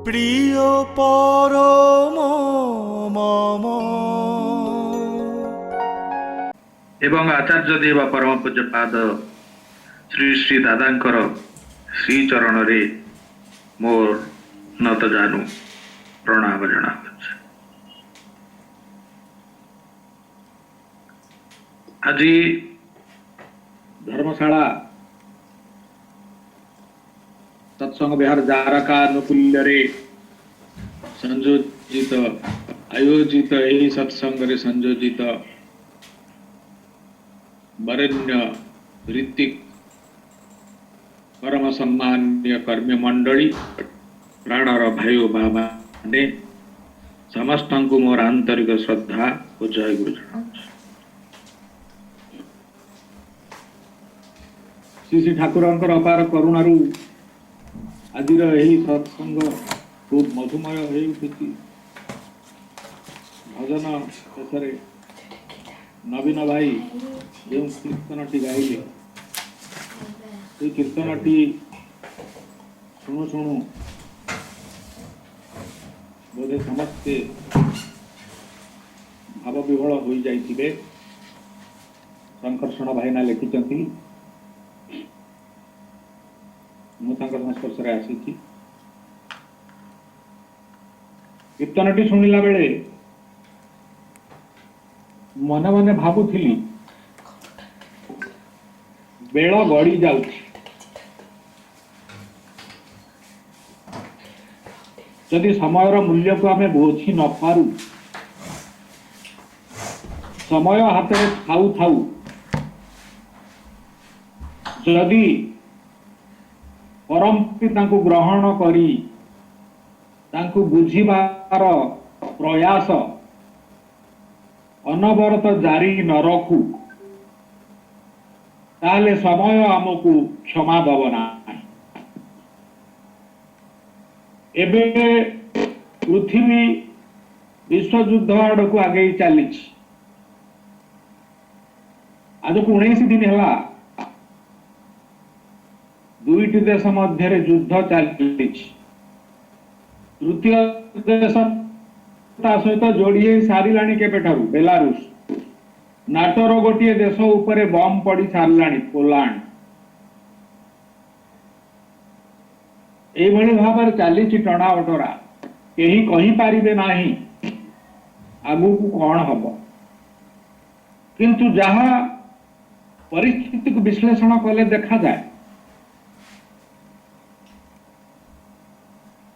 প্রিয় পরম মম। এবং আচার্যদেব পরম ପୂଜ୍ୟପାଦ ଶ୍ରୀ ଶ୍ରୀ ଦାଦାଙ୍କର ଶ୍ରୀ ଚରଣରେ ମୋର ନତ ଜାନୁ ପ୍ରଣାମ ଜଣାଉଛି। ଆଜି ଧର୍ମଶାଳା सत्संग विहार द्वारका अनुकूल्य संयोजित आयोजित यही सत्संग संयोजित वरेण्य ऋतिक परम सम्मान्य कर्मी मंडली प्राणर भाई बाबा ने समस्त को मोर आंतरिक श्रद्धा और जय गुरु जनाऊँ। श्री श्री ठाकुर अपार करुणारू आज सत्संग खूब मधुमय हो उठुची। भजन शेष नवीन भाई जो कीर्तनटी गाइले से कीर्तनटी शुणु शुणु बोधे समस्ते भाव विभोल हो जाइए। शंकर्षण भाईना लिखिं संस्पर्श आसी कीर्तनटी शुणिला बेले मन मन भावुली बेल गड़ी जाउछि। जदि समयर मूल्य को आमे बोझी न पारू समय हाथ में थाऊ थाऊ जदि परम पिता को ग्रहण करी तांको बुझिबार प्रयास अनवरत जारी न रखू ताले समय आमको क्षमा दब ना। एबे पृथ्वी विश्वयुद्ध आड़ को आगे चली। आज को 19 दिन है दुईटी देश मध्य युद्ध चली। तृतीय देश सहित जोड़ी सारा के बेलारूस नाटोर गोटे देश उपर बम पड़ी सारा पोलैंड यही भाव चली टणा बटरा कहीं कही पारे ना आगू को कौन हम किंतु जहा परिस्थिति को विश्लेषण कले देखा जाए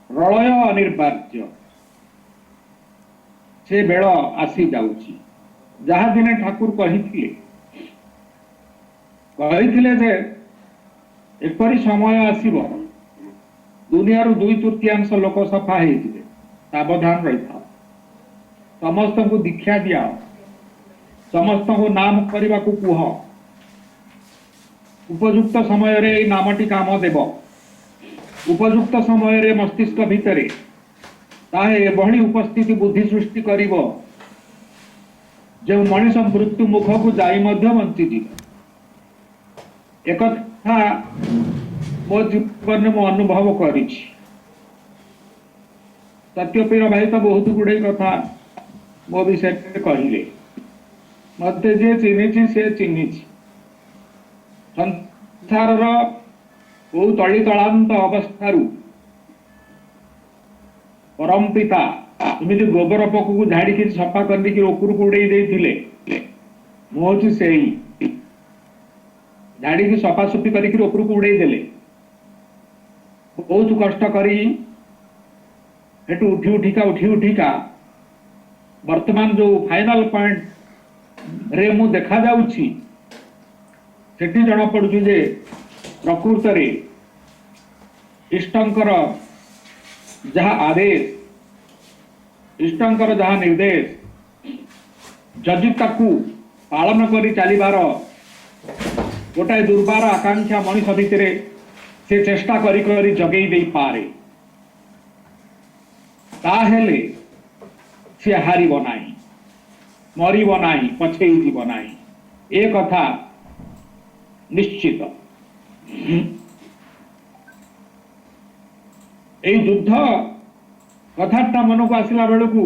प्रलय अनिर्वार्य से बेल आसी जाउची। जहाँ दिने ठाकुर कही जे एपरी समय आसीबो दुनिया 2/3 लोक सफा हो सावधान रही था। समस्त को दीक्षा दिया समस्त को नाम करने को कह उपयुक्त समय रे नामटी काम देव उपयुक्त समय रे मस्तिष्क भितर ताहे एभली उपस्थिति बुद्धि सृष्टि करिवो जो मनीष मृत्यु मुख को जाई मध्य बंची जीव। एक कथा मो जीवन में अनुभव करी सत्यपीर भाई तो बहुत गुड़े कथा मो विषय कहले मत जे चिन्ही से चिन्ही संसार बहु तली तलांत अवस्थारू परम पिता एमती गोबर पक को झाड़ी सफा करके ऊपर को उड़े मुझे से झाड़ी सफासफी करके ऊपर को उड़े देले बहुत कष्ट करी उठी उठिका वर्तमान जो फाइनल पॉइंट रे मु देखा जाउछि सेठी जणा पड़ुछि जे प्रकृत रे इष्टंकर जहा आदेश इष्टंकर जहा निर्देश जदि ताकू पालन करी चलिबार गोटाए दुर्बार आकांक्षा मनीष भितर से चेष्टा करी करी जगई दे पारे ताहेले से हारिब नाही मरिब नाही पछेई जीव नाही ए कथा निश्चित। এই যুদ্ধ कथाटा मन को आसला बेलू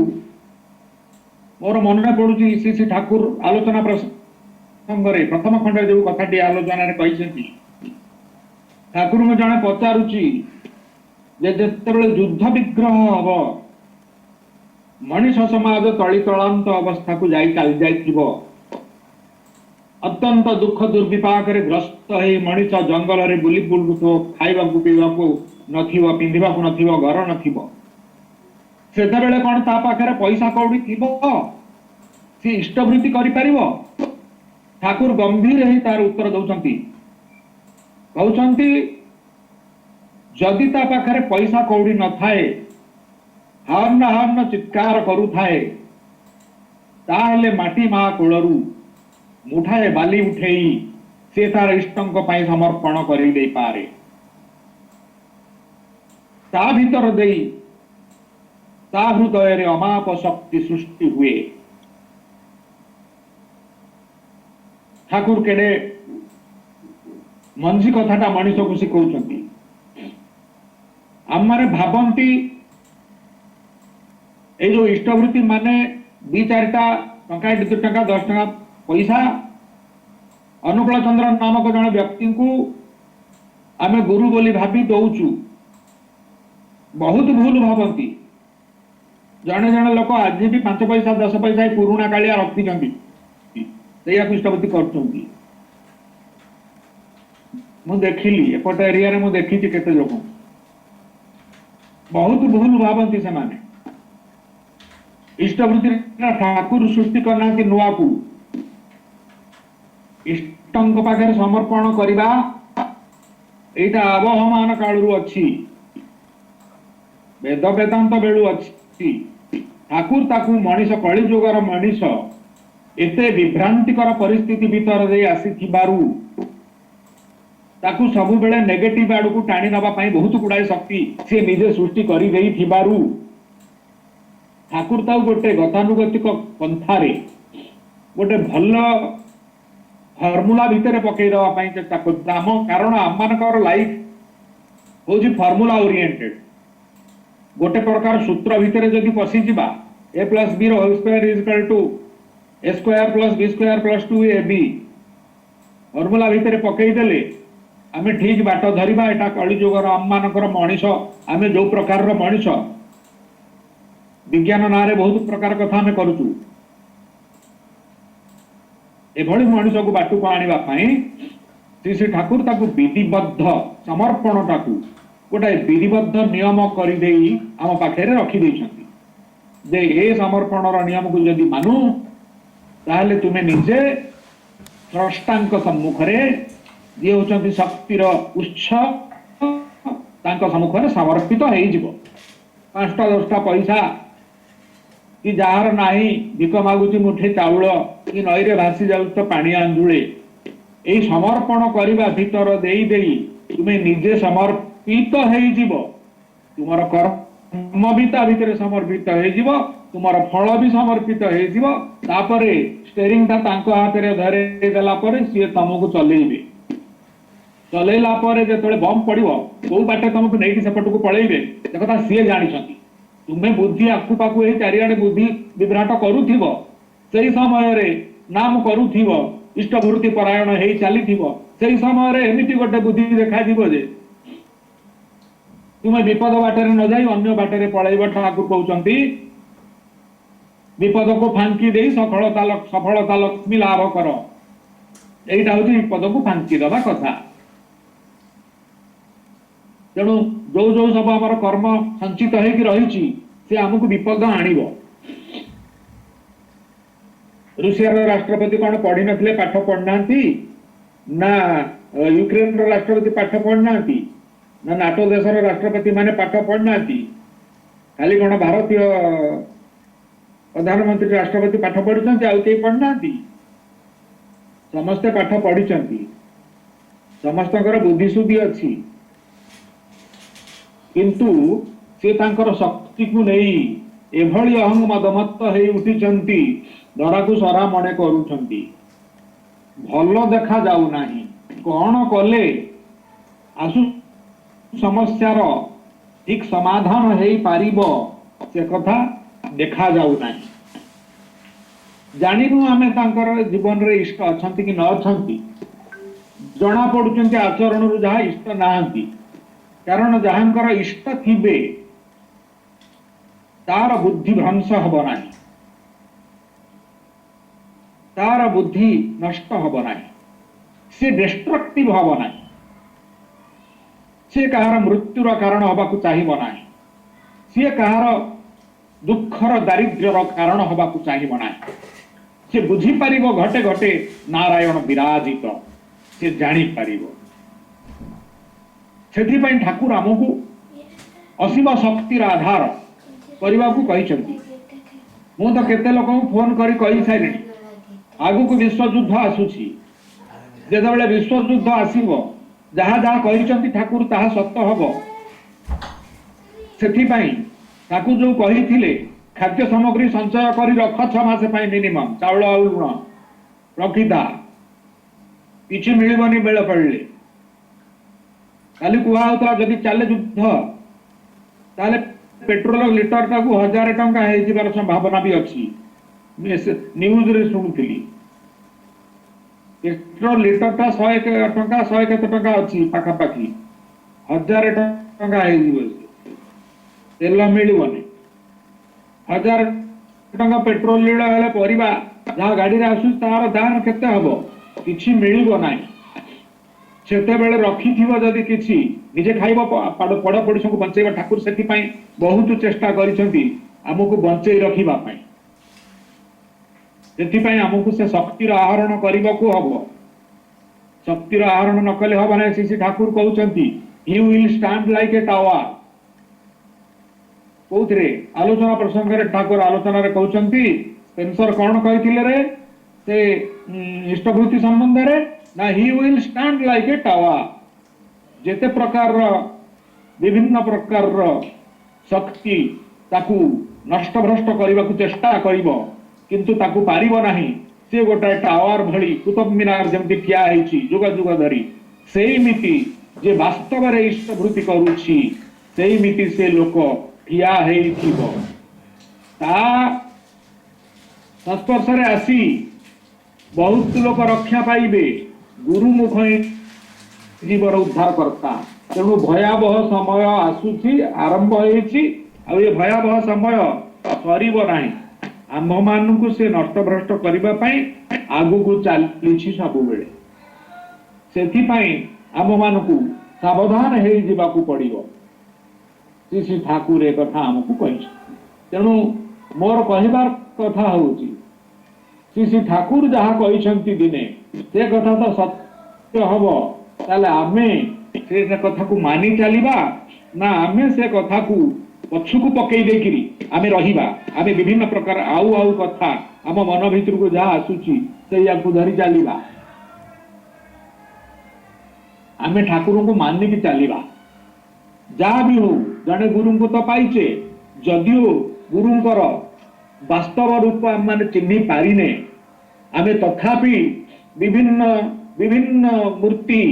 मोर मन पड़ुची श्री श्री ठाकुर आलोचना प्रसंग प्रथम खंड जो कथाटी आलोचना कहते ठाकुर को जड़े पचारुची जिते युद्ध विग्रह हम मनीष समाज तली तलांत अवस्था को चली अत्यंत दुख दुर्विपाक ग्रस्त है मनीष जंगल में बुली बुलुथो खाइबा पीवा नथिबो पिंधिबा नथिबो घर नथिबो सेतेबेले कौन ता पाखरे पैसा कौड़ी थिबो सी इष्टवृत्ति करि परिबो ठाकुर गंभीर ही तार उत्तर दउचंती कहउचंती जदि ता पाखरे पैसा कौड़ी न थाए हर्न चित्कार करू थाए ताहले माटी मा कोलरू मुठाए बाली उठेई से तार इष्टंक पाई समर्पण करि दे पारे ता भीतर देई ता हृदय रे अमाप शक्ति सृष्टि हुए। ठाकुर केडे मंजी कथाटा मनीष को शिखौचंती आमरे भाबंती ए जो इष्टवृत्ति माने 2-4टा टंका 2 टंका 10 टंका पैसा अनुकूल चंद्र नामक जन व्यक्ति को आमे गुरु बोली भाभी दौचु बहुत भूल भावती जड़े जड़े लोक आज भी 5 पैसा 10 पैसा पुराणा कालिया रखी इष्टवृत्ति कर देखिली एपट एरिया मु देखी केते लोक बहुत भूल भावती से माने इष्टवृत्ति ठाकुर सृष्टि करना कि नुआ को इष्टंक पाखे समर्पण करवा एटा अवहमान कालू अच्छी वेद वेदांत बेलू अच्छी ठाकुर ताकू मनीष कली जुगर मनीष एते विभ्रांतिकर परिस्थिति भीतर दे आसीथिबारु ताकू सबु बेले नेगेटिव आड़ को टाणी नबा पई बहुत गुड़ाई शक्ति से निजे सृष्टि करि देई थिबारु ठाकुर ताऊ गोटे गतानुगतिक पंथारे गोटे भल फर्मुला भितर पकई दवा पई चेष्टा करता कारण आममानकर लाइफ होजी फर्मुला ओरिएंटेड गोटे प्रकार सूत्र भितर जदि पसी जिबा a plus b रो whole square is equal to a square plus b square plus 2ab formula भितर पकई देले आमे ठीक बाट धरिबा एटा कली जुगर आममानकर मनीष आमे जो प्रकार रो मनीष विज्ञान नारे बहुत प्रकार कथा आमे करूचु एभली मनीष को बाटू को आनिबा पई श्री श्री ठाकुर ताकू विधिबद्ध समर्पण ताकू गोटे विधिबद्ध नियम कर आम पाखे रखी देइछंती जे ए समर्पण नियम को जदि मानु ताहले तुमे निजे स्रष्टांक सम्मुख रे जे होचंती शक्तिर उच्च तांक सम्मुख रे समर्पित हेइ जिवो 5टा 10टा पैसा कि जार नाही भिक मागुची मुठे चाउल कि नई रे भासी जाउ तो पानी आंजुळे एई समर्पण करबा भीतर देई देई तुमे निजे समर्पित हेइ जिवो तुमर कर्म भी ता भीतर समर्पित हेइ जिवो तुमर फल भी समर्पित हेइ जिवो तापरे स्टीयरिंग ता तांको हाथ रे धरे देला परे सिए तमको चलेइबे चलेला परे जेतले बम पड़िवो को बाटे तमको नेकी सेपट को पळेइबे देखता सिए जानिछंती तुम्हें बुद्धि आखु पाखु ए चारिआडे बुद्धि विभ्राट करूथिबो सेही समय रे नाम करूथिबो इष्टवृत्ति परायण हेइ चालिथिबो सेही समय रे एमिति गोटे बुद्धि देखा दिबो जे तुम्हें विपद बाटे न जाई अन्य बाटे पळेइबो ठाकुर कहउचंती विपद को फांकी देई सफलता लक्ष्मी लाभ कर एइटा होची विपद को फांकी दबा कथा तेणु जो जो सब आमर कर्म संचित होगी रही से आमको विपद आणिबो रूसिया राष्ट्रपति कौन पढ़ी नथिले पाठ पढ़ना ना यूक्रेन राष्ट्रपति पाठ पढ़ना ना नाटो देशर राष्ट्रपति माने पाठ पढ़ना खाली कौन भारतीय प्रधानमंत्री राष्ट्रपति पाठ पढ़ुचंती आउ के पढ़ना समस्ते पाठ पढ़ी समस्तकर बुद्धिशुद्धि अच्छी किंतु से तांकर शक्ति को नहीं एभली अहंग मदमत्त हे उठिचंती धरा को सरा मने करूचंती भल देखा जाऊ नाही कौन कले आसु समस्यार ठीक समाधान हेई पारिबो से कथा देखा जाऊ नाही। जानिनु आमे तांकर जीवन रे इष्ट अछंती कि न अछंती, जना पडुचंती आचरण रु जहा इष्ट नाहंती। कारण जहांकर इष्ट थिबे तार बुद्धि भ्रंश हब नाही, तार बुद्धि नष्ट हब नाही, से डिस्ट्रक्टिव हब नाही, से कहार मृत्युर कारण हबाकू चाहिबो नाही, से कहार दुखर दारिद्र्यर कारण हबाकू चाहिबो नाही। से बुझी पारिबो घटे घटे नारायण विराजित, से जानी पारिबो। सेथिपाई ठाकुर आमको असीम शक्तिर आधार करने कही। मु तो केते लोक फोन करी कही सारे आगु को विश्वयुद्ध आसुची, जेतेबेले विश्वयुद्ध आसीबो जहाँ जहाँ कही ठाकुर ताहा सत्य हब। सेथिपाई ताकू जो कही थिले खाद्य सामग्री संचय करी रख 6 मास मिनिमम चाउल आउ लुण रखिथा, किछि मिलबनी बेल पड़ले। काली कुहा होता जदि चले युद्ध ताले पेट्रोल लिटर टाकू 1000 टंका हे जिबार संभावना भी अछि। न्यूज रे सुनुथिली पेट्रोल लिटर टा 100 टंका 100 केते टंका अछि पाखा पाखी 1000 टंका हे जिवो। तेल मिलबनी 1000 टंका पेट्रोल लीड़ हेले परिबा जहाँ गाड़ी रे आसु तार दाम केते हबो, किछि मिलिबो नाही। सेते बेले रखी थिबो जदि किछि निजे खाइबो पड़ पड़ोस को बंचेबा। ठाकुर सेति पई बहुत चेष्टा करिसेंती हमकु बंचेई रखिबा पई। सेति पई हमकु से शक्तिर आहरण करबाकू हबो। शक्तिर आहरण न कले हबा नै। श्री ठाकुर कहउचंती you will stand like a tower. कोथरे आलोचना प्रसंग रे ठाकुर आलोचना रे कहउचंती स्पेंसर कोन कहिथिले रे से इष्टभूति संबंध रे ना he will stand like a tower. जेते प्रकार विभिन्न प्रकार शक्ति ताकू नष्ट भ्रष्ट करने को चेष्टा करिबो किंतु ताकू पारिबो नाही। से गोटा टावर भली कुतुब मीनार जमती ठिया हेछि जुग जुग धरी सेही मिति जे वास्तव रे इष्टभूति करूछि सेही मिति से लोक ठिया हेइथिबो। ता संस्पर्श रे आसी बहुत लोक रक्षा पाइबे। गुरुमुख जीवर उद्धार करता। तेणु भयावह समय आसुची आरंभ होइछि आ ये भयावह समय सरीबो नाही। आम्भ मानकु से नष्ट भ्रष्ट करिबा पई आगु को चालिछि सबु बेले। सेथि पई आम्भ मानकु सावधान हेइ जिबाकू पड़िबो। श्री ठाकुर ए कथा हमकु कहिछि। तेणु मोर कहिबार कथा होउछि श्री ठाकुर जहाँ कहिसंती दिने से कथा तो सत्य हबो ताले आमे से कथा को मानि चलिबा ना आमे से कथा को पछुकु पकई देकिरी आमे रहिबा। आमे विभिन्न प्रकार आउ आउ कथा आम मन भितर को जहाँ आसुची से या को धरी चलिबा। आमे ठाकुर को मानि की चलिबा। जहाँ भी हो जने गुरु को तो पाइचे जदियो गुरुंकर वास्तव रूप आम माने चिन्हि पारिने आमे तथापि विभिन्न विभिन्न मूर्ति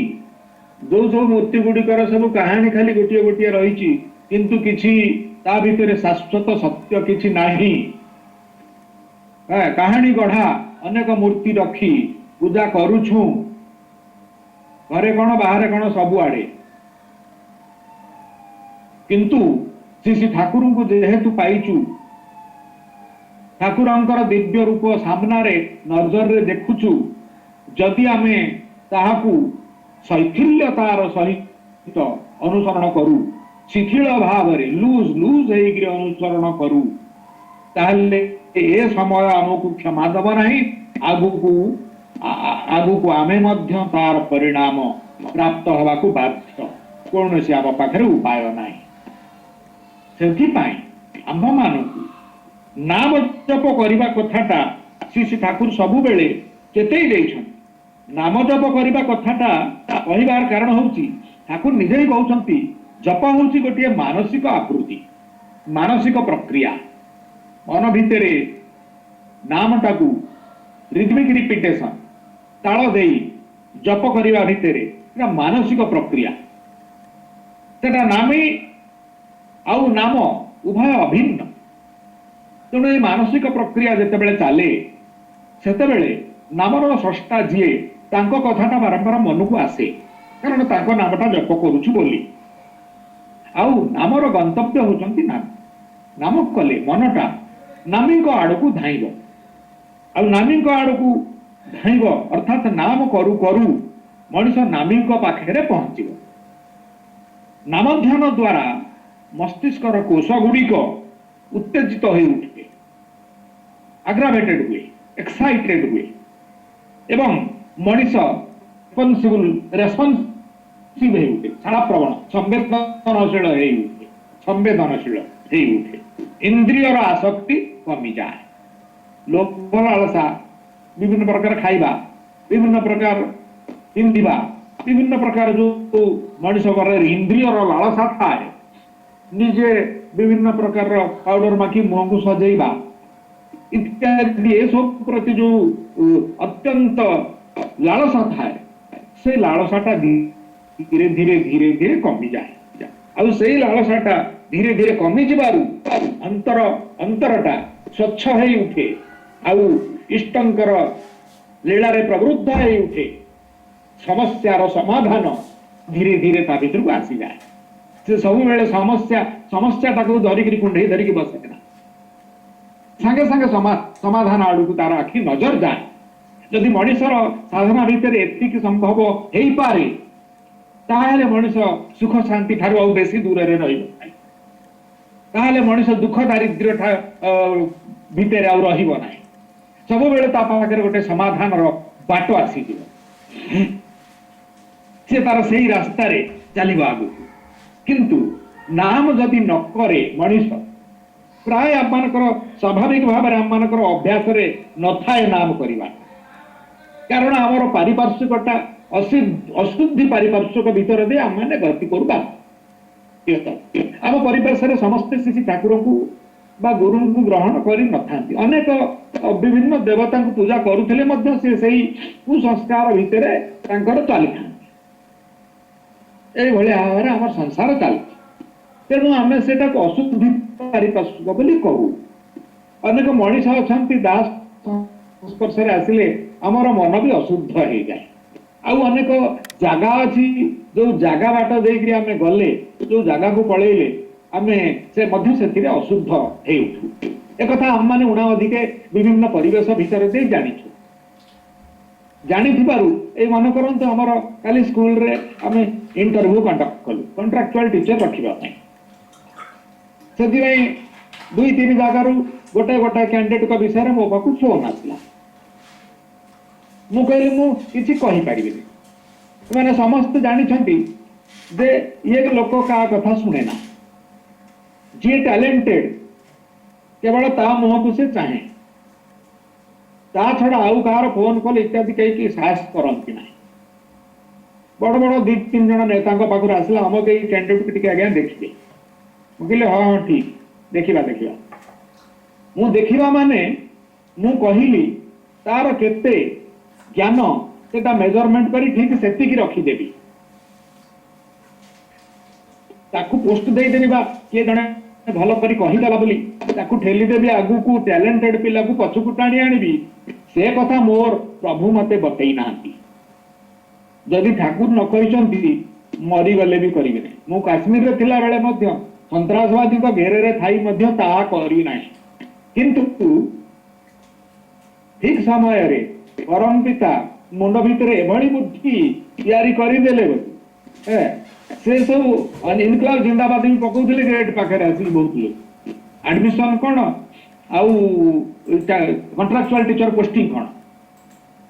जो जो मूर्ति गुड़िकर सब कहानी खाली गोटे गोटे रही किंतु किछि ता भितर शाश्वत सत्य किछि नाही। कहानी गढ़ा अनेक मूर्ति रखी पूजा करूछु घरे कौन बाहर कौन सबु आड़े किंतु श्री ठाकुर को जेहेतु पाइचु ठाकुरंकर दिव्य रूप सामना रे नजर रे देखुछु जदि आमे ताहाकू शैथिल्यतार सहित अनुसरण करू शिथिल भाव रे लूज लूज हेकि अनुसरण करू ताहले ए समय हमकू क्षमा दब नाही। आगु को आमे मध्य तार परिणाम प्राप्त हवाकू बाध्य कौन से आम पाखरे उपाय नाही। सेथि पाई आम्भ मानकू नाम जप करबा कथाटा श्री ठाकुर सबु बेले चेतई देइछन। नाम जप करबा कथाटा कहिबार कारण होउची ठाकुर निजे ही कहउछंती जप होउची गोटे मानसिक आकृति मानसिक प्रक्रिया। मन भितरे नामटाकू रिदमिक रिपिटेशन ताल देई जप करबा भितरे मानसिक प्रक्रिया। सेटा नामी आउ नाम उभय अभिन्न। ତେଣୁ ଏଇ ମାନସିକ ପ୍ରକ୍ରିୟା ଯେତେବେଳେ ଚାଲେ ସେତେବେଳେ ନାମର ସ୍ରଷ୍ଟା ଯିଏ ତାଙ୍କ କଥାଟା ବାରମ୍ବାର ମନକୁ ଆସେ, କାରଣ ତାଙ୍କ ନାମଟା ଜପ କରୁଛୁ ବୋଲି। ଆଉ ନାମର ଗନ୍ତବ୍ୟ ହେଉଛନ୍ତି ନାମ। ନାମ କଲେ ମନଟା ନାମୀଙ୍କ ଆଡକୁ ଧାଇଁବ, ଆଉ ନାମୀଙ୍କ ଆଡକୁ ଧାଇଁବ ଅର୍ଥାତ୍ ନାମ କରୁ କରୁ ମଣିଷ ନାମୀଙ୍କ ପାଖରେ ପହଞ୍ଚିବ। ନାମ ଧ୍ୟାନ ଦ୍ୱାରା ମସ୍ତିଷ୍କର କୋଷ ଗୁଡ଼ିକ ଉତ୍ତେଜିତ ହୋଇ ଉଠେ, ଆଗ୍ରାଭେଟେଡ୍ ହୁଏ, ଏକ୍ସାଇଟେଡ୍ ହୁଏ ଏବଂ ମଣିଷ ରେସ୍ପନ୍ସିଭ୍ ହେଇ ଉଠେ, ଛାଡ଼ାପ୍ରବଣ, ସମ୍ବେଦନଶୀଳ ହେଇ ଉଠେ, ସମ୍ବେଦନଶୀଳ ହେଇ ଉଠେ। ଇନ୍ଦ୍ରିୟର ଆସକ୍ତି କମିଯାଏ। ଲୋଭ ଲାଳସା, ବିଭିନ୍ନ ପ୍ରକାର ଖାଇବା, ବିଭିନ୍ନ ପ୍ରକାର ପିନ୍ଧିବା, ବିଭିନ୍ନ ପ୍ରକାର ଯୋଉ ମଣିଷଙ୍କର ଇନ୍ଦ୍ରିୟର ଲାଳସା ଥାଏ, ନିଜେ ବିଭିନ୍ନ ପ୍ରକାରର ପାଉଡର ମାଖି ମୁହଁକୁ ସଜେଇବା ଇତ୍ୟାଦି ଏସବୁ ପ୍ରତି ଯୋଉ ଅତ୍ୟନ୍ତ ଲାଳସା ଥାଏ, ସେ ଲାଳସାଟା ଧୀରେ ଧୀରେ ଧୀରେ ଧୀରେ କମିଯାଏ। ଆଉ ସେଇ ଲାଳସାଟା ଧୀରେ ଧୀରେ କମିଯିବାରୁ ଅନ୍ତରଟା ସ୍ୱଚ୍ଛ ହେଇ ଉଠେ, ଆଉ ଇଷ୍ଟଙ୍କର ଲୀଳାରେ ପ୍ରବୃଦ୍ଧ ହେଇ ଉଠେ। ସମସ୍ୟାର ସମାଧାନ ଧୀରେ ଧୀରେ ତା ଭିତରକୁ ଆସିଯାଏ। ସେ ସବୁବେଳେ ସମସ୍ୟାଟାକୁ ଧରିକିରି କୁଣ୍ଢେଇ ଧରିକି ବସେ ନା, ସାଙ୍ଗେ ସାଙ୍ଗେ ସମାଧାନ ଆଡକୁ ତାର ଆଖି ନଜର ଯାଏ। ଯଦି ମଣିଷର ସାଧନା ଭିତରେ ଏତିକି ସମ୍ଭବ ହେଇପାରେ, ତାହେଲେ ମଣିଷ ସୁଖ ଶାନ୍ତି ଠାରୁ ଆଉ ବେଶୀ ଦୂରରେ ରହିବ ନାହିଁ। ତାହେଲେ ମଣିଷ ଦୁଃଖ ଦାରିଦ୍ର୍ୟ ଭିତରେ ଆଉ ରହିବ ନାହିଁ। ସବୁବେଳେ ତା ପାଖରେ ଗୋଟେ ସମାଧାନର ବାଟ ଆସିଯିବ, ସେ ତାର ସେଇ ରାସ୍ତାରେ ଚାଲିବ ଆଗକୁ। କିନ୍ତୁ ନାମ ଯଦି ନ କରେ ମଣିଷ, ପ୍ରାୟ ଆମମାନଙ୍କର ସ୍ୱାଭାବିକ ଭାବରେ ଆମମାନଙ୍କର ଅଭ୍ୟାସରେ ନଥାଏ ନାମ କରିବା, କାରଣ ଆମର ପାରିପାର୍ଶ୍ୱିକଟା ଅଶୁଦ୍ଧି ପାରିପାର୍ଶ୍ୱିକ ଭିତରେ ଦେଇ ଆମମାନେ ଗତି କରୁବା। ଆମ ପରିବେଶରେ ସମସ୍ତେ ଶ୍ରୀ ଠାକୁରଙ୍କୁ ବା ଗୁରୁଙ୍କୁ ଗ୍ରହଣ କରି ନଥାନ୍ତି। ଅନେକ ବିଭିନ୍ନ ଦେବତାଙ୍କୁ ପୂଜା କରୁଥିଲେ ମଧ୍ୟ ସେ ସେଇ କୁସଂସ୍କାର ଭିତରେ ତାଙ୍କର ଚାଲିଥାନ୍ତି। এইଭଳି ଭାବରେ ଆମର ସଂସାର ଚାଲିଛି। ତେଣୁ ଆମେ ସେଟାକୁ ଅଶୁଦ୍ଧି ପାରିପାର୍ଶ୍ୱିକ ବୋଲି କହୁ। ଅନେକ ମଣିଷ ଅଛନ୍ତି ଦାସ ସଂସ୍ପର୍ଶରେ ଆସିଲେ ଆମର ମନ ବି ଅଶୁଦ୍ଧ ହେଇଯାଏ। ଆଉ ଅନେକ ଜାଗା ଅଛି, ଯୋଉ ଜାଗା ବାଟ ଦେଇକିରି ଆମେ ଗଲେ, ଯୋଉ ଜାଗାକୁ ପଳେଇଲେ ଆମେ ସେ ମଧ୍ୟ ସେଥିରେ ଅଶୁଦ୍ଧ ହେଇ ଉଠୁ। ଏକଥା ଆମମାନେ ଉଣା ଅଧିକେ ବିଭିନ୍ନ ପରିବେଶ ଭିତରେ ଦେଇ ଜାଣିଛୁ। ଜାଣିଥିବାରୁ ଏଇ ମନେ କରନ୍ତୁ ଆମର କାଲି ସ୍କୁଲରେ ଆମେ ଇଣ୍ଟରଭ୍ୟୁ କଣ୍ଡକ୍ଟ କଲୁ କଣ୍ଟ୍ରାକ୍ଚୁଆଲ ଟିଚର ରଖିବା ପାଇଁ। ସେଥିପାଇଁ 2-3 ଜାଗାରୁ ଗୋଟେ କ୍ୟାଣ୍ଡିଡେଟଙ୍କ ବିଷୟରେ ମୋ ପାଖକୁ ଫୋନ ଆସିଲା। ମୁଁ କହିଲି ମୁଁ କିଛି କହିପାରିବିନି, ସେମାନେ ସମସ୍ତେ ଜାଣିଛନ୍ତି ଯେ ଇଏ ଲୋକ କାହା କଥା ଶୁଣେ ନା, ଯିଏ ଟ୍ୟାଲେଣ୍ଟେଡ କେବଳ ତା ମୁହଁକୁ ସେ ଚାହେଁ, ତା ଛଡା ଆଉ କାହାର ଫୋନ କଲ୍ ଇତ୍ୟାଦି କେହି ସାହସ କରନ୍ତି ନାହିଁ। ବଡ 2-3 ଜଣ ନେତାଙ୍କ ପାଖରୁ ଆସିଲା, ଆମ କେହି କ୍ୟାଣ୍ଡିଡେଟକୁ ଟିକେ ଆଜ୍ଞା ଦେଖିବେ। ମୁଁ କହିଲି ହଁ ଠିକ, ଦେଖିବା। ମୁଁ ଦେଖିବା ମାନେ ମୁଁ କହିଲି ତାର କେତେ ଜ୍ଞାନ ସେଟା ମେଜରମେଣ୍ଟ କରି ଠିକ ସେତିକି ରଖିଦେବି। ତାକୁ ପୋଷ୍ଟ ଦେଇଦେବି ବା କିଏ ଜଣେ ଭଲ କରି କହିଦେଲା ବୋଲି ତାକୁ ଠେଲିଦେବି ଆଗକୁ, ଟ୍ୟାଲେଣ୍ଟେଡ ପିଲାକୁ ପଛକୁ ଟାଣି ଆଣିବି, ସେ କଥା ମୋର ପ୍ରଭୁ ମତେ ବତେଇ ନାହାନ୍ତି। ଯଦି ଠାକୁର ନ କହିଛନ୍ତି ମରିଗଲେ ବି କରିବେ ନାହିଁ। ମୁଁ କାଶ୍ମୀରରେ ଥିଲା ବେଳେ ମଧ୍ୟ ସନ୍ତ୍ରାସବାଦୀଙ୍କ ଘେରରେ ଥାଇ ମଧ୍ୟ ତାହା କରି ନାହିଁ। କିନ୍ତୁ ଠିକ ସମୟରେ ପରମ ପିତା ମୁଣ୍ଡ ଭିତରେ ଏଭଳି ବୁଦ୍ଧି ତିଆରି କରିଦେଲେ, ସେ ସବୁ ଇନକ୍ଲାବ ଜିନ୍ଦାବାଦ ବି ପକଉଥିଲେ ଗେଟ୍ ପାଖରେ ଆସିକି ବହୁତ ଲୋକ। ଆଡମିସନ କଣ ଆଉ କଣ୍ଟ୍ରାକ୍ଚୁଆଲ ଟିଚର ପୋଷ୍ଟିଂ କଣ,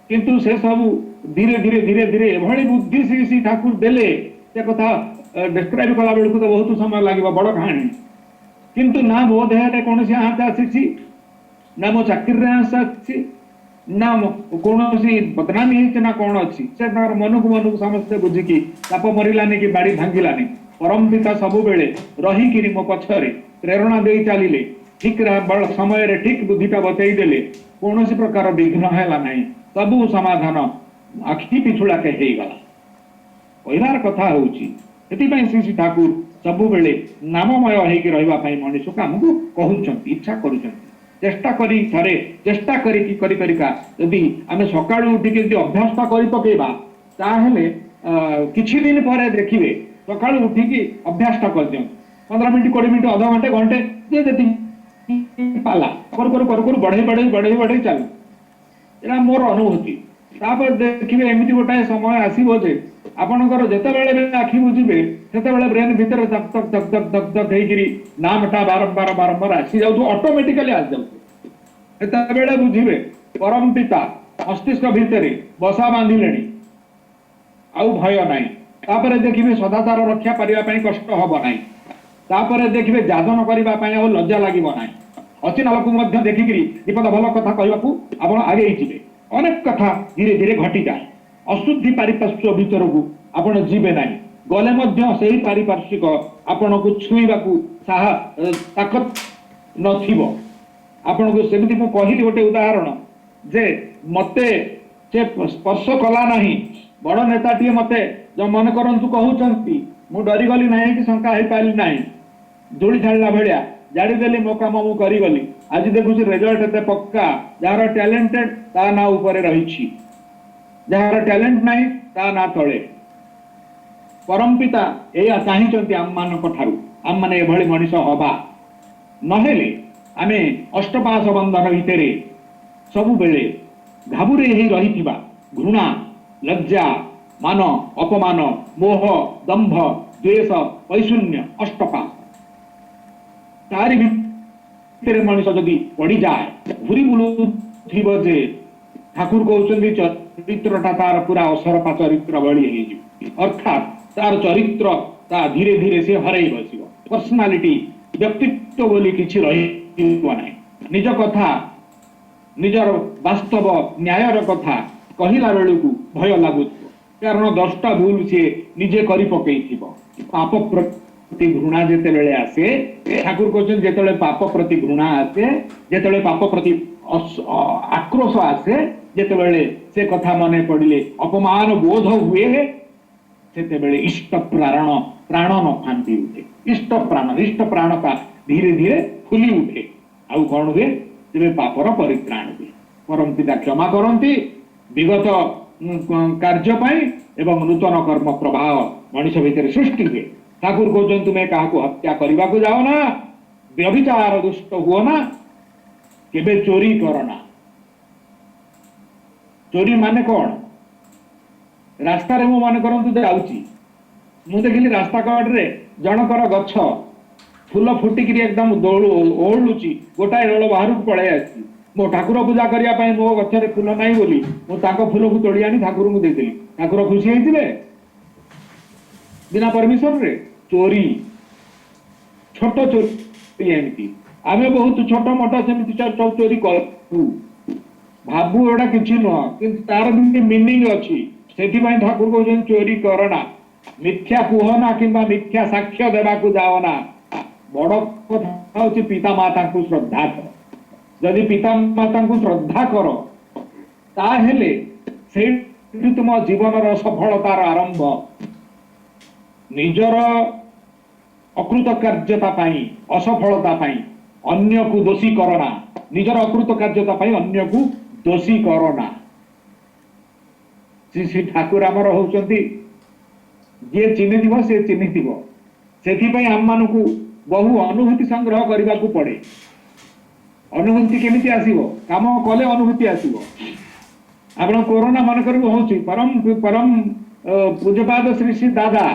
କିନ୍ତୁ ସେ ସବୁ ଧୀରେ ଧୀରେ ଏଭଳି ବୁଦ୍ଧି ଶ୍ରୀ ଠାକୁର ଦେଲେ, ସେ କଥା ଡେସ୍କ୍ରାଇବ କଲା ବେଳକୁ ତ ବହୁତ ସମୟ ଲାଗିବ, ବଡ କାହାଣୀ। କିନ୍ତୁ ନା ମୋ ଦେହରେ କୌଣସି ଆହତ ଆସିଛି, ନା ମୋ ଚାକିରିରେ ଆହତ ଆସିଛି, ନା କୌଣସି ବଦନାମୀ ହେଇଛି, ନା କଣ ଅଛି। ସେ ତାଙ୍କର ମନକୁ ସମସ୍ତେ ବୁଝିକି ଚାପ ମରିଲାନି କି ବାଡି ଭାଙ୍ଗିଲାନି। ପରମ ପିତା ସବୁବେଳେ ରହିକିରି ମୋ ପଛରେ ପ୍ରେରଣା ଦେଇ ଚାଲିଲେ, ଠିକ ସମୟରେ ଠିକ ବୁଦ୍ଧିଟା ବତେଇ ଦେଲେ, କୌଣସି ପ୍ରକାର ବିଘ୍ନ ହେଲା ନାହିଁ, ସବୁ ସମାଧାନ ଆଖି ପିଛୁଳାକେ ହେଇଗଲା। କହିବାର କଥା ହଉଛି, ସେଥିପାଇଁ ଶ୍ରୀ ଠାକୁର ସବୁବେଳେ ନାମମୟ ହେଇକି ରହିବା ପାଇଁ ମଣିଷକୁ ଆମକୁ କହୁଛନ୍ତି, ଇଚ୍ଛା କରୁଛନ୍ତି। चेष्टा करी थरे चेष्टा करी करी करिका यदि आमे सकाळु उठी के अभ्यासटा करी पकेबा ताहेले किछि दिन पर देखिबे सकाळु उठी की अभ्यासटा कर दियो 15 मिनिट 20 मिनिट आधा घंटे घंटे जे जति पाला कर बढ़े चल एरा मोर अनुभूति तापर देखिबे एमिति गोटाए समय आसीबो जे आपनकर जते बेले भी आखि बुझिबे सेते बेले ब्रेन भीतर धक धक धक धक धक धक हेगिरी नामटा बारंबार आसी जाउ ऑटोमेटिकली आ जाउ सेते बेले बुझिबे परम पिता मस्तिष्क भीतर बसा बांधिलेनी आउ भय नाही तापर देखिबे सदाचार रक्षा करिया पई कष्ट हबो नाही तापर देखिबे जाजन करिबा पई आ लज्जा लागिबो नाही अचिना लोक मध्य देखिकरी विपद भल कथा कहबाकू आपण आगे जिबे अनेक कथा धीरे धीरे घटी जाए अशुद्धि पारिपार्श्व भीतर को आपण जीवे नाही गले मध्य सही पारिपार्श्विक आपण को छुईबाकू साहा ताकत नथिबो आपण को सेमिति मु कहिली गोटे उदाहरण जे मते से स्पर्श कला नाही बड़ नेताटी मते जो मन करंतु कहउचंती मु डरी गली नाही कि शंका हे पाली नाही धूली छाड़ला भलिया जाड़ी देली मो काम मु करी गली आज देखुची रिजल्ट एते पक्का जार टैलेंटेड ता ना ऊपर रहिछि जार टैलेंट नाही ता ना तळे परम पिता एया चाहिचंती आम मानक ठारू आम माने एभଳି मनिष हबा नहेले आमे अष्टपाश बंधन भितरे सबु बेले घाबुरे ही रहिथिबा घृणा लज्जा मान अपमान मोह दंभ द्वेष पैशून्य अष्टपाश तारी भितर मनिष जदि पड़ी जाए घुरी बुलू थिबो जे ठाकुर कहउचंदी चरित्रटा तार पूरा असरपा चरित्र बळी हेजि अर्थात तार चरित्र ता धीरे धीरे से हरई बसिबो पर्सनालिटी व्यक्तित्व बोली किछि रहिबो नाही निज कथा निजर वास्तव न्यायर कथा कहिला बेलकू भय लागुथो कारण 10टा भूल से निजे करी पकेइथिबो पाप प्रति घृणा जेते बेले आसे ठाकुर कहउचंदी जेतेले पाप प्रति घृणा आसे जेतेले पाप प्रति आक्रोश आसे जेते बेले से कथा मने पड़िले अपमान बोध हुए सेते बेले इष्ट प्राण न फांती उठे इष्ट प्राण का धीरे धीरे फुली उठे आउ कौन हुए तेरे पापर परित्राण हुए परम पिता क्षमा करती विगत कार्य पाई एवं नूतन कर्म प्रभाव मनीष भितर सृष्टि हुए ठाकुर कहते तुम्हें क्या हत्या करने को जाओ ना व्यभिचार दुष्ट हुओ ना केबे चोरी करना चोरी माने कौन रास्ता रे मु मन करंतु जाउची मु देखिली रास्ता काट रे जनकर गछ फूल फुटिकी एकदम ओळुची गोटाए रोल बाहर को पळे आसी मो ठाकुर पूजा करिया पई मो गछरे फूल नाही बोली मु ताको फूल को तोड़ी आनी ठाकुर को देदेली ठाकुर खुशी हेतिले बिना परमिशन रे चोरी छोट चोरी एमती आमे बहुत छोट मोटा सेमती चोरी करू भाबू एडा किछि न किंतु तार भी मीनिंग अछि सेठी पई ठाकुर को चोरी करना मिथ्या कुहना किंबा मिथ्या साक्ष्य देबा को जाओना बड़ कथा होची पिता माता को श्रद्धा कर जदि पिता माता को श्रद्धा कर ताहेले से तुम जीवन सफलतार आरंभ निजर अकृत कार्यता पाई असफलता पाई अन्य को दोषी करना निजर अकृत कार्यता पाई अन्य को दोषी करना श्री ठाकुर आमर होउचंती जे चिन्हिथिबो से चिन्हिथिबो सेथिपई आम मानकू बहु अनुभूति संग्रह करने को पड़े अनुभूति केमिति आसीबो काम कले अनुभूति आसीबो आपण कोरोना मन कर होउची परम परम पूज्यपाद श्री श्री दादा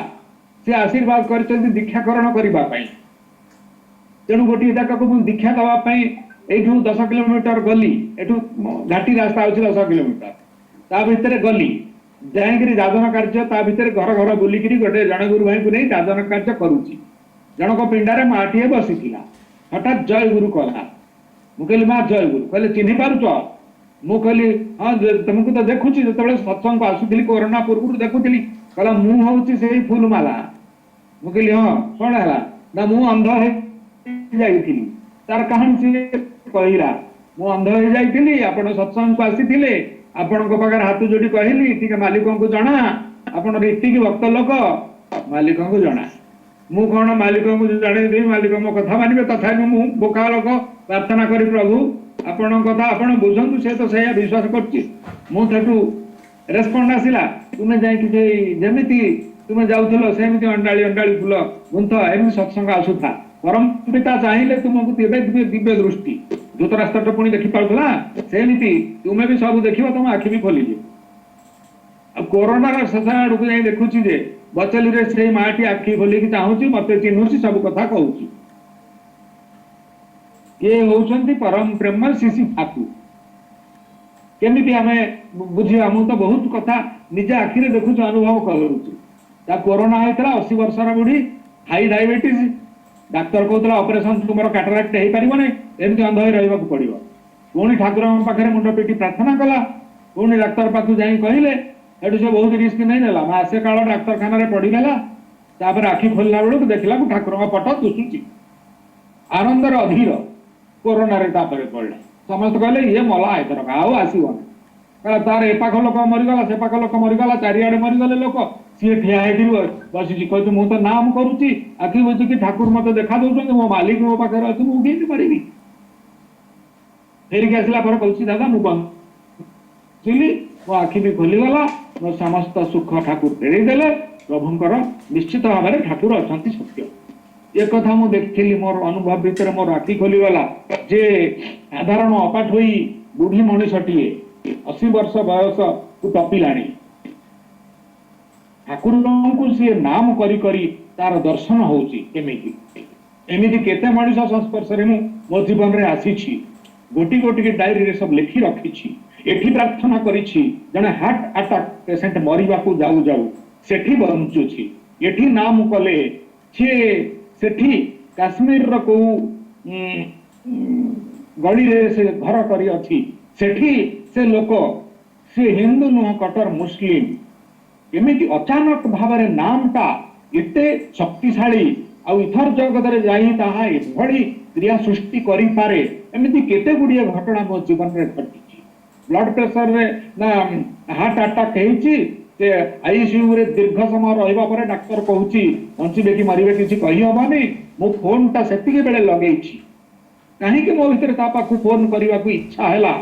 से आशीर्वाद करछन्ती दीक्षाकरण करबा पई तेणु गोटी जाक को दीक्षा दवा पई एठू 10 किलोमीटर गली एठू घाटी रास्ता होची 10 किलोमीटर ता भितरे गली जाइकरी दादन कार्य ता भितरे घर घर बुलिकरी गोटे जन गुरु भाई को नहीं दादन कार्य करूची जनक पिंडारे माटिए बसीथिला हठात जय गुरु कहला मु कहली मां जय गुरु कहले चिन्हि पारुछ मु कहली हां तुमको तो देखुची जतबेले सत्संग को आसुथिली कोरोना पूर्व देखुथिली कहला मु होउची सेही फूलमाला मु कहली हां कोन हला ना मु अंध है जाइथिली तार कहानी से कहिला मु अंध है जाइथिली आपण सत्संग को आसीथिले आपण को पगार हाथ जोड़ी कहली ठीक मालिक को जना आपण रीति की भक्त लोक मालिक को जना मु कौन मालिक को जड़े मालिक मो कथा मानवे तथापि मु बोका लोक प्रार्थना करी प्रभु आपण कथा आपण बुझंतु से तो सही विश्वास करछि मु ठू रेस्पॉन्ड आसिला तुमे जाई कि जेमिति तुमे जाउथलो सेमिति अंडाळी अंडाळी फुल गुंथ एमि सत्संग आसुथा परम पिता चाहिए तुमको तेबे दिव्य दृष्टि दूत रास्ता तो पुणी देखि पाउथला सेमिति तुमे भी सब देखिबो तुम आखि भी खोली जे अब कोरोना रा ससा आडू जाई देखुची जे बचली रे से माटी आखि खोली कि चाहूची मते चिन्हुची सब कथा कहूची ये होउछंती परम प्रेम शिशि ठाकुर केमिति हमें बुझिया मु तो बहुत कथा निज आखिरे देखुछ अनुभव करूछु ता कोरोना होइतला 80 वर्षर बुढ़ी हाई डायबिटीज डाक्टर कहतला ऑपरेशन तुमरो कैटरेक्ट हे परिबो नै एमति अंध होई रहबा को पड़िबो पुणी ठाकुर पाखरे मुंड पेटी प्रार्थना कला पुणी डाक्टर पाखु जाई कहिले एडु से बहुत रिस्क नै नेला मासे काल डाक्टर खाना रे पड़ी गेला तापर आखि खोलला बेलु देखला को ठाकुर पट दुसुची आनंदर अधीर कोरोना रे तापर पड़ला समस्त कहले ये मला एतर आउ आसीबो कहला तार ए पाख लोक मरिगला से पाख लोक मरिगला चारिआडे मरिगले लोक सी ठिया हेकि बसी कहते मु तो नाम करुच्ची आखि बुझी कि ठाकुर मत देखा दौरान मो मालिक मो पाखे अच्छे मुझे पारि फेरिक आसला पर कहूँ दादा मु बंदी मो आखि भी खोलीगला मो समस्त सुख ठाकुर फेरईदे प्रभुंर निश्चित भाव में ठाकुर अच्छा सत्य एक कथा मु देखिली मोर अनुभव भितर मोर आखि खोलीगला जे साधारण अपाठ हो बुढ़ी मनीषटीए 80 वर्ष बयस को टपिलाणी ठाकुर को सी नाम करी करी तार दर्शन होची एमिति केते मनीष संस्पर्श रे मो जीवन रे आसीछि गोटी गोटी के डायरी रे सब लिखि रखिछि एठी प्रार्थना करिछि जने हार्ट अटैक पेशेंट मरिबा को जाऊ जाऊ सेठी बंचुछि एठी नाम कले छे सेठी काश्मीर रो को गली रे से घर करी अछि सेठी से लोक से हिंदू नुह कटर मुस्लिम एमिति अचानक भाव नामटा एते शक्तिशाली आ इथर जगत रे जाई ताहा एभଳି क्रिया सृष्टि करि पारे एमिति केते गुडिया घटना मो जीवन रे घटिछि ब्लड प्रेशर रे ना हार्ट अटैक हेछि से आईसीयू रे दीर्घ समय रहबा परे डॉक्टर कहूछि बंचिबे कि मरिबे किछि कहि हबानी मो फोन ता सेतिके बेले लगेछि काहे कि मो भितर ता पाखु फोन करिवा को इच्छा हैला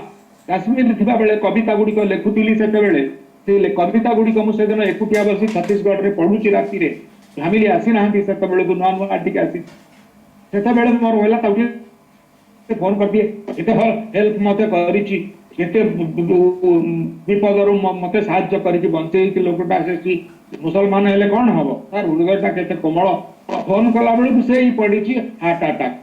काश्मीर थिबा बेले कविता गुडी को लेखुतिली सेते बेले से कविता गुड़ी को मुझे दिन एकुटिया बसी छत्तीसगढ़ रे पढ़ुची राति रे फैमिली आसी ना से बेले को नुआ नुआ आटिक आसी से बेले मोर होला ताउटी फोन कर दिए एते हेल्प मते करिची केते विपद रो मते सहायता करिची बंचेई कि लोकटा आसी मुसलमान हेले कोन हबो तार हृदयटा केते कोमल फोन कला बेले से ही पड़ीची हार्ट अटैक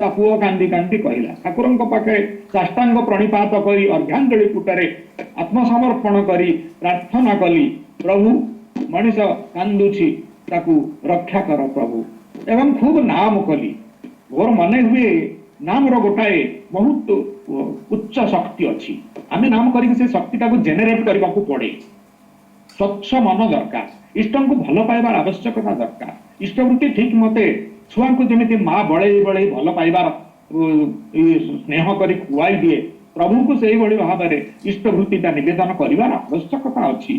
ता पुओ कांदी कांदी कहला ठाकुरन को पाखे साष्टांग प्रणिपात करी अर्घ्यांजलि पुटरे आत्मसमर्पण करी प्रार्थना कली प्रभु मनीष कांदुछि ताकू रक्षा कर प्रभु एवं खूब नाम कली मोर मने हुए नाम रो गोटाए बहुत उच्च शक्ति अछि आमे नाम करी से शक्ति ताकू जेनेरेट करबा को पड़े स्वच्छ मन दरकार इष्टन को भलो पाइबार आवश्यकता दरकार इष्टवृत्ति ठीक मते छुआ को जमी माँ बड़े बड़े भल पाइबार स्नेह करी खुआई दिए प्रभु को से भाव में इष्टवृत्तिटा निवेदन करार आवश्यकता अच्छी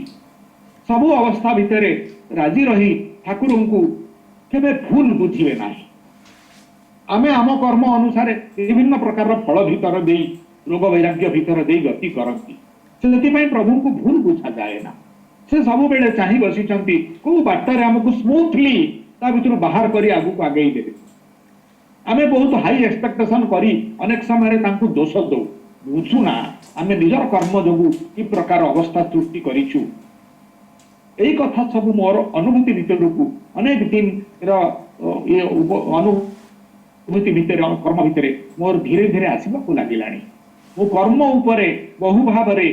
सबु अवस्था भितर राजी रही ठाकुर को केबे फुल बुझे ना आमे आम कर्म अनुसार विभिन्न प्रकार फल भीतर दे रोग वैराग्य भीतर दे गति करती से प्रभु को भूल बुझा जाए ना से सब बेले चाह बसी को बाटर आमको स्मूथली ता भीतर बाहर करी आगु को आगे देबे आमे बहुत हाई एक्सपेक्टेशन करी अनेक समय तांकु दोष दो बुझुना आमे निजर कर्म जोगु कि प्रकार अवस्था सृष्टि करिछु एई कथा सब मोर अनुभूति भीतर को अनेक दिन रो ये अनुभूति भीतर कर्म भीतर मोर धीरे धीरे आसीबा को लागिलानी मो कर्म उपरे बहु भाव रे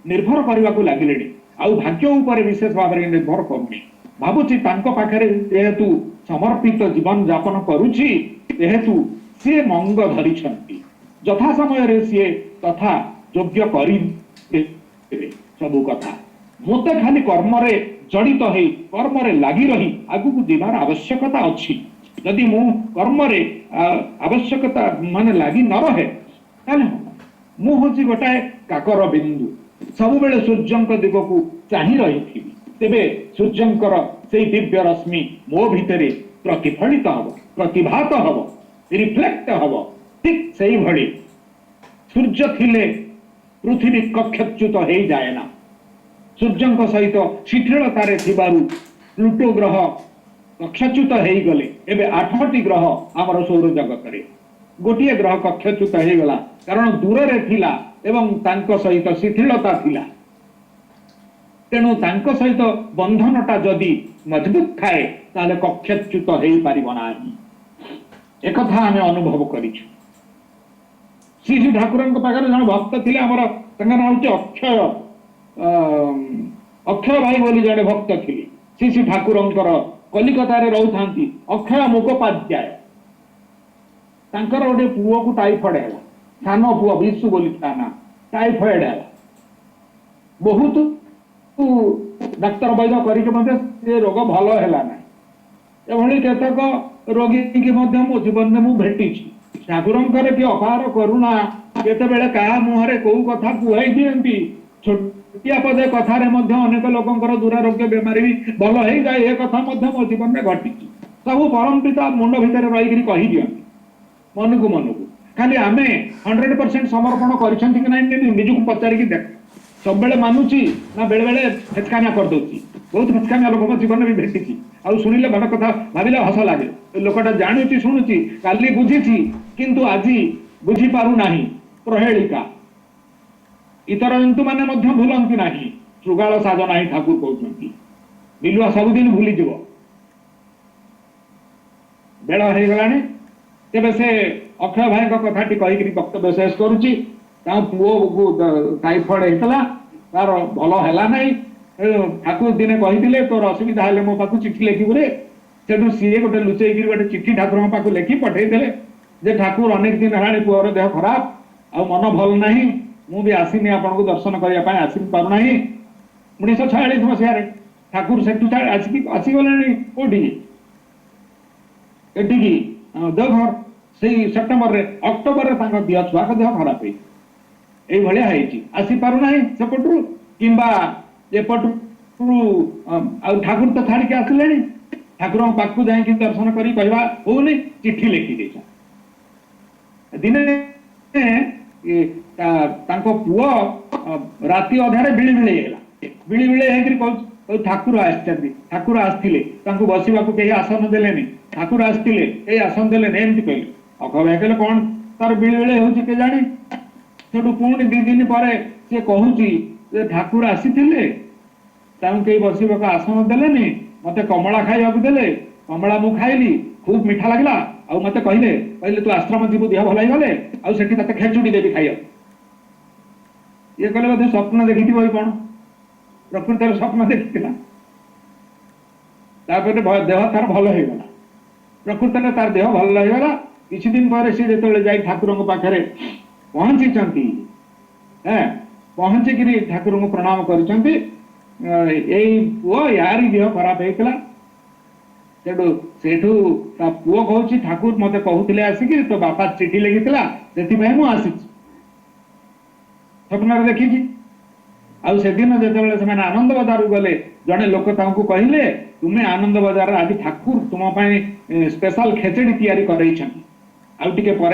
निर्भर करबा को लागिलेनी आ भाग्य उपरे विशेष भाव रे निर्भर करनी भावुची तांको पाखरे जेहेतु समर्पित जीवन यापन करुची जेहेतु से मंग धरिछंती यथा समय रे से तथा योग्य करी सब कथा मते खाली कर्म रे जड़ित है कर्म रे लागी रही आगु को जीवार आवश्यकता अछि यदि मु कर्म रे आवश्यकता माने लागी न रहे ताले मु होची गोटाए काकर बिंदु सब बेले सूर्यंक दिग को चाहि रही थी तेबे सूर्यंकर से दिव्य रश्मि मो भितरे प्रतिफलित हब प्रतिभात हब रिफ्लेक्ट हब ठीक से भली सूर्य थिले पृथ्वी कक्षच्युत हो जाए ना सूर्य सहित शिथिलतार प्लूटो ग्रह कक्षच्युत हो गले एबे 8टी ग्रह आमर सौर जगत रे गोटे ग्रह कक्षच्युत हो गला कारण दूर रे थिला एवं तांको सहित शिथिलता थिला तेणु तांको सहित बंधनटा जदि मजबूत थाए ताले कक्षच्युत हो पारिबो नाही एक कथा आमे अनुभव करिछु श्री श्री ठाकुर पाखे जन भक्त थे आमर ना हूँ अक्षय अक्षय भाई बोली जड़े भक्त थे श्री श्री ठाकुर कलिकता रोता अक्षय मुखोपाध्याय गोटे पुओ को टाइफॉइड है सान पुओ विशु बोली था ना टाइफॉइड है बहुत डाक्तर वैद्य करके रोग भल है ना एभली केतक रोगी की मो जीवन में मुझे भेटी ठाकुर कि अपार करुणा केतबेले क्या मुहरे कौ कथा कुहाई दियंती छोटिया पदे कथारे अनेक लोकंकर दुरारोग्य बेमारी भी भल हो जाए ये कथा मो जीवन में घटी सब परम पिता मुंड भितर रही कही दियंती मन को खाली आमे 100% समर्पण कर निजक पचारिकी देख सब बेले मानुची ना बेले बेले फेचकानिया कर दउची बहुत फेचकानिया लोक मो जीवन में भी भेटी आउ शुणिले बड़ कथा भाविले हस लगे लोकटा जानुची शुणुची काली बुझीची किंतु आजी बुझी पारु नाही प्रहेलिका इतर जंतु माने मध्य भूलंती नाही श्रुगाल साज नाही ठाकुर कहउछंती बिलुआ सबुदिन भूली जीव बेड़ हो गलानी तेबे से अक्षय भाई कथाटी कहीकि वक्तव्य शेष करुची पुओ को टाइफॉइड होता तार भल है ना ठाकुर दिने कही तोर असुविधा है मो पाक चिठी लिखू रे से सी गोटे लुचेक गोटे चिठी ठाकुर पाक लिखि पठेदे जे ठाकुर अनेक दिन है पुओर देह खराब आ मन भल ना मुझे आसनी आपन को दर्शन करने आसी पारना 1946 मसीह ठाकुर से आसीगले कौटी एटिकी देवघर से सेप्टेम्बर अक्टोबर दिह छुआ का देह खराब है आसी पारना सेपटू कि ठाकुर तो छाड़ी आसिले ठाकुर पाक जाकि दर्शन कर कहवा होनी चिठी लिखि दे दिने पुओ राति अधारे बिली बिली ठाकुर ठाकुर आसते बसवा कहीं आसन देले ठाकुर आसते आसन देले एमती कहले अखबार कहले कौन तार बिली बिली हो जानी सेठू पुणी 2 दिन पर सी कहूँ ठाकुर आसी कई बसवाक आसन देले मत कमला खाइबा देले कमला मु खाइली खूब मीठा लगला आ मत कहले तू आश्रम जीव देह भल गले आठी ते खेचुड़ी देवी खाइ ये कहले बोधे स्वप्न देखी कौन प्रकृत स्वप्न देखी देह तार भल हो गला प्रकृत में तार देह भल होगा किसी दिन पर सी जो जा ठाकुर पाखे पहुंची पहुंचिकी ठाकुर को प्रणाम कर पुओ यारी देह खराब होता सेठू पुओ कहूँ ठाकुर मत कहते आसिक तो बापा चिठी लिखी से मुझे स्वप्न देखी आदिन जो आनंद बजार गले जड़े लोक कहले तुम्हें आनंद बजार आज ठाकुर तुम स्पेशल खेचड़ी तैयारी कर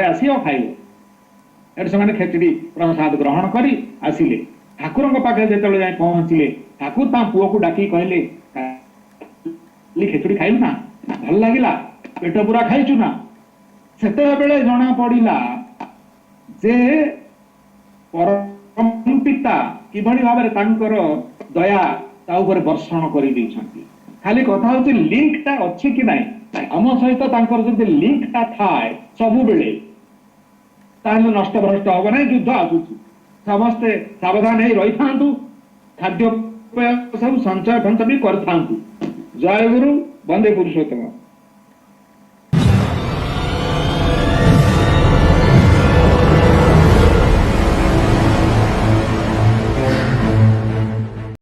आस खाइले से खेचड़ी प्रसाद ग्रहण कर आसिले ठाकुर पाखे जो जाए पहुंचले ठाकुर पुओ को डाकी कहले खेचुड़ी खाइलु ना भल लगिला पेट पूरा खाइचु ना से बेले जना पड़ा जे परम पिता किभली भाव दया वर्षण कर खाली कथा हूँ लिंकटा अच्छी कि नाई आम सहित लिंकटा थाए सबु बेले ताहले नष्ट भ्रष्ट हम ना युद्ध आसूची समस्ते सावधान हो रही था खाद्य सब संचय फंच भी कर जय गुरु वंदे पुरुषोत्तम।